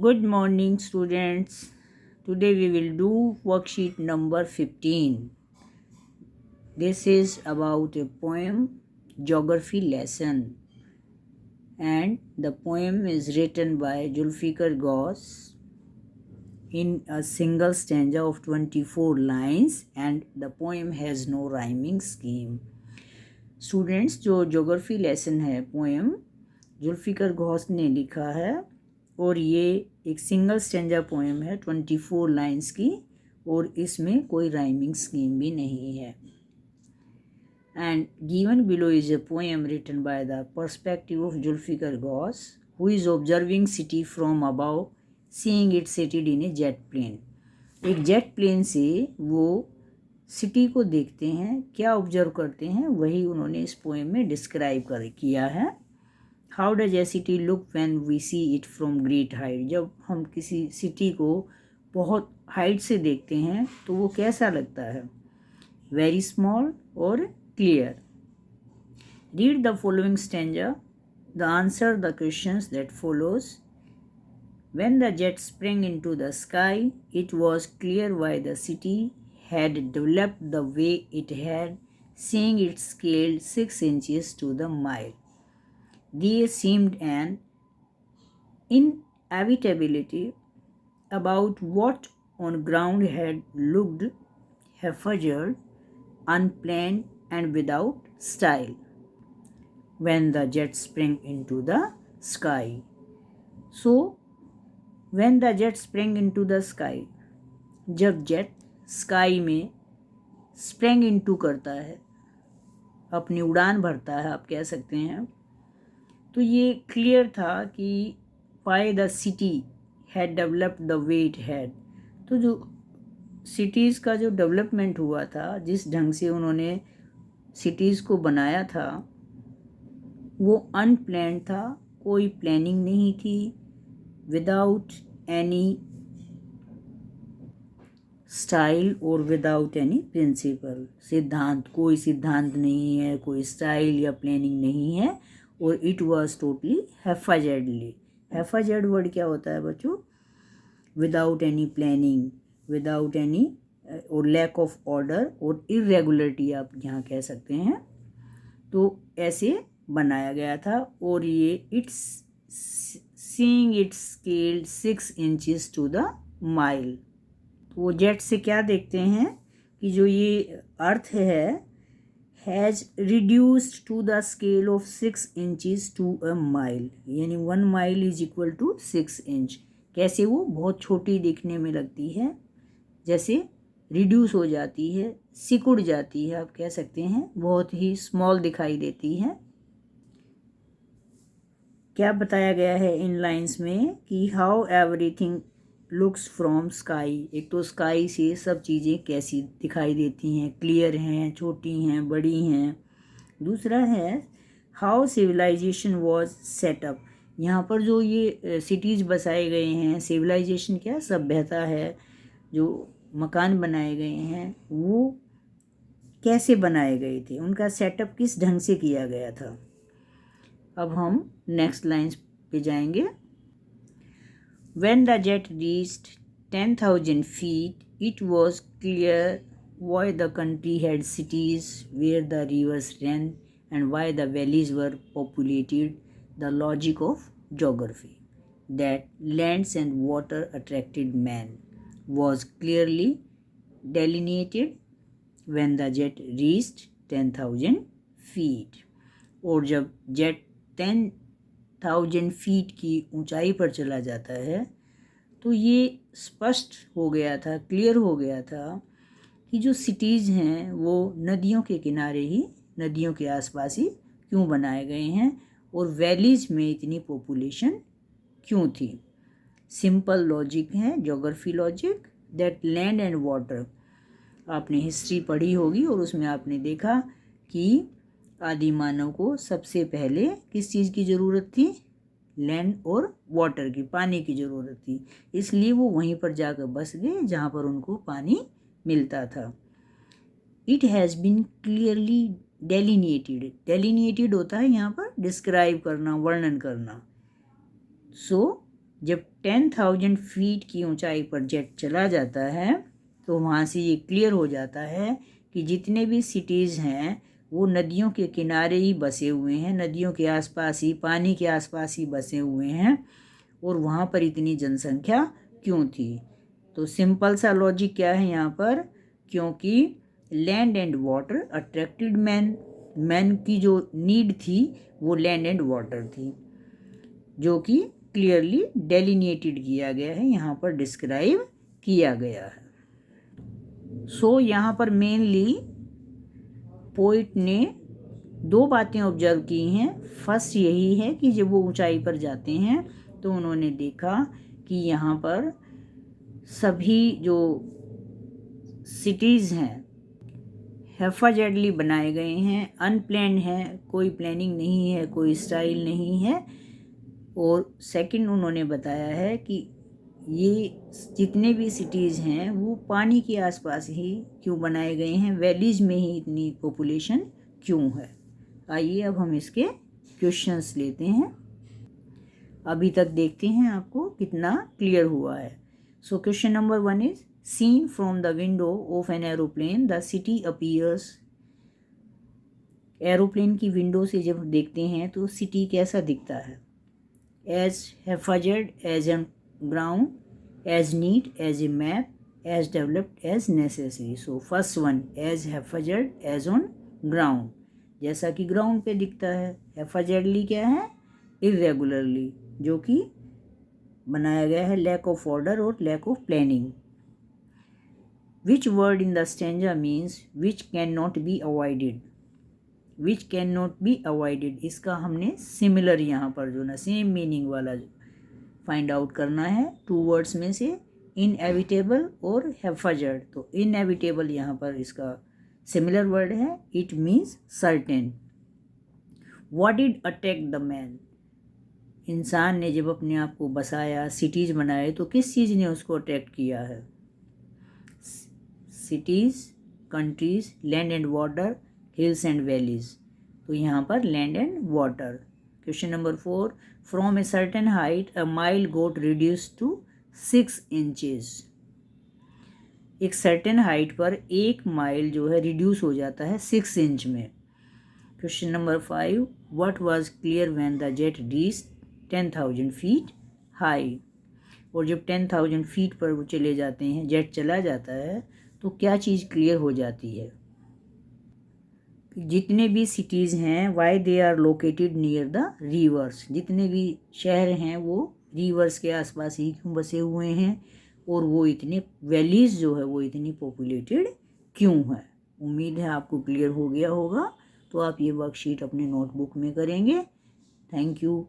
Good morning, students. Today we will do worksheet number 15. This is about a poem, geography lesson, and the poem is written by Zulfikar Ghosh in a single stanza of 24 lines, and the poem has no rhyming scheme. Students, जो geography lesson है poem Zulfikar Ghosh ने लिखा है और ये एक single stanza poem है 24 lines की और इसमें कोई राइमिंग स्कीम भी नहीं है. And given below is a poem written by the perspective of Zulfikar Ghosh who is observing city from above seeing it seated in a jet plane. एक जेट प्लेन से वो सिटी को देखते हैं, क्या ऑब्जर्व करते हैं, वही उन्होंने इस पोएम में डिस्क्राइब किया है. How does a city look when we see it from great height. जब हम किसी सिटी को बहुत हाइट से देखते हैं तो वो कैसा लगता है. वेरी स्मॉल और clear. Read the following stanza the answer the questions that follows. When the jet sprang into the sky, it was clear why the city had developed the way it had, seeing it scaled 6 inches to the mile. There seemed an inevitability about what on ground had looked haphazard, unplanned, and without style. When the jet sprang into the sky. So, when the jet sprang into the sky, जब jet ski में sprang into करता है, अपनी उड़ान भरता है, आप कह सकते हैं, तो ये क्लियर था कि why the city had developed the way it had. तो जो सिटीज़ का जो डेवलपमेंट हुआ था, जिस ढंग से उन्होंने सिटीज़ को बनाया था, वो अनप्लान्ड था, कोई प्लानिंग नहीं थी. विदाउट एनी स्टाइल और विदाउट एनी प्रिंसिपल. सिद्धांत, कोई सिद्धांत नहीं है, कोई स्टाइल या प्लानिंग नहीं है, और इट वाज टोटली हैफाजर्डली. हैफाजर्ड वर्ड क्या होता है बच्चों? Without any planning, without any और लैक ऑफ ऑर्डर और इरेगुलरिटी आप यहाँ कह सकते हैं. तो ऐसे बनाया गया था और ये it's seeing it's scaled 6 inches to the mile. वो जेट से क्या देखते हैं कि जो ये अर्थ है has reduced to the scale of 6 inches to a mile, यानी 1 mile is equal to 6 inch. कैसे वो बहुत छोटी दिखने में लगती है, जैसे रिड्यूस हो जाती है, सिकुड़ जाती है, आप कह सकते हैं, बहुत ही स्मॉल दिखाई देती है. क्या बताया गया है इन लाइंस में कि how everything looks from sky. एक तो स्काई से सब चीज़ें कैसी दिखाई देती हैं, क्लियर हैं, छोटी हैं, बड़ी हैं. दूसरा है हाउ सिविलाइजेशन वॉज सेटअप. यहाँ पर जो ये सिटीज़ बसाए गए हैं, सिविलाइजेशन क्या, सभ्यता है, जो मकान बनाए गए हैं वो कैसे बनाए गए थे, उनका सेटअप किस ढंग से किया गया था. अब हम नेक्स्ट लाइन्स पे जाएंगे. When the jet reached 10,000 feet, it was clear why the country had cities where the rivers ran and why the valleys were populated. The logic of geography, that lands and water attracted man, was clearly delineated when the jet reached 10,000 feet. और जब jet 10,000 feet की ऊंचाई पर चला जाता है तो ये स्पष्ट हो गया था, क्लियर हो गया था कि जो सिटीज़ हैं वो नदियों के किनारे ही, नदियों के आसपास ही क्यों बनाए गए हैं और वैलीज़ में इतनी पॉपुलेशन क्यों थी. सिंपल लॉजिक है, geography logic, that land and water. आपने हिस्ट्री पढ़ी होगी और उसमें आपने देखा कि आदि मानव को सबसे पहले किस चीज़ की ज़रूरत थी, लैंड और वाटर की, पानी की ज़रूरत थी. इसलिए वो वहीं पर जाकर बस गए जहाँ पर उनको पानी मिलता था. It has been clearly delineated. Delineated होता है यहाँ पर डिस्क्राइब करना, वर्णन करना. सो जब 10,000 फीट की ऊंचाई पर जेट चला जाता है तो वहाँ से ये क्लियर हो जाता है कि जितने भी सिटीज़ हैं वो नदियों के किनारे ही बसे हुए हैं, नदियों के आसपास ही, पानी के आसपास ही बसे हुए हैं, और वहाँ पर इतनी जनसंख्या क्यों थी। तो सिंपल सा लॉजिक क्या है यहाँ पर, क्योंकि land and water attracted man, man की जो नीड थी वो लैंड एंड वाटर थी, जो कि क्लियरली डेलिनेटेड किया गया है, यहाँ पर डिस्क्राइब किया गया है। सो यहाँ पर मेनली पोइट ने दो बातें ऑब्जर्व की हैं। फर्स्ट यही है कि जब वो ऊंचाई पर जाते हैं तो उन्होंने देखा कि यहाँ पर सभी जो सिटीज़ हैं हैफाजेडली बनाए गए हैं, अनप्लैन्ड हैं, कोई प्लानिंग नहीं है, कोई स्टाइल नहीं है। और सेकंड उन्होंने बताया है कि ये जितने भी सिटीज़ हैं वो पानी के आसपास ही क्यों बनाए गए हैं, वैलीज में ही इतनी पॉपुलेशन क्यों है। आइए अब हम इसके क्वेश्चंस लेते हैं। अभी तक देखते हैं आपको कितना क्लियर हुआ है। So question number 1 is seen from the window of an aeroplane the city appears. Aeroplane की विंडो से जब देखते हैं तो सिटी कैसा दिखता है, as haphazard as on ground, as neat as a map, as developed as necessary. So first one, as haphazard as on ground, जैसा कि ग्राउंड पे दिखता है। haphazardly क्या है, irregularly, जो कि बनाया गया है lack of order और lack of planning. Which word in the stanza means which cannot be avoided? Which can not be avoided, इसका हमने सिमिलर यहाँ पर जो ना सेम मीनिंग वाला फाइंड आउट करना है। टू वर्ड्स में से इनएविटेबल और हैफाजर्ड। तो इनएविटेबल यहाँ पर इसका सिमिलर वर्ड है, it means certain. What did attack the man, इंसान ने जब अपने आप को बसाया, सिटीज़ बनाए, तो किस चीज़ ने उसको अट्रैक्ट किया है, cities, countries, land and water, hills and valleys. तो यहाँ पर land and water. Question number 4, from a certain height a mile got reduce to 6 inches. एक सर्टेन हाइट पर 1 माइल जो है रिड्यूस हो जाता है 6 इंच में। Question number 5, what was clear when the jet reached 10,000 feet high. और जब 10,000 फीट पर वो चले जाते हैं, जेट चला जाता है, तो क्या चीज़ क्लियर हो जाती है, जितने भी सिटीज़ हैं why they are located near the rivers, जितने भी शहर हैं वो रिवर्स के आसपास ही क्यों बसे हुए हैं, और वो इतने वैलीज जो है वो इतनी पॉपुलेटेड क्यों है। उम्मीद है आपको क्लियर हो गया होगा। तो आप ये वर्कशीट अपने नोटबुक में करेंगे। Thank you.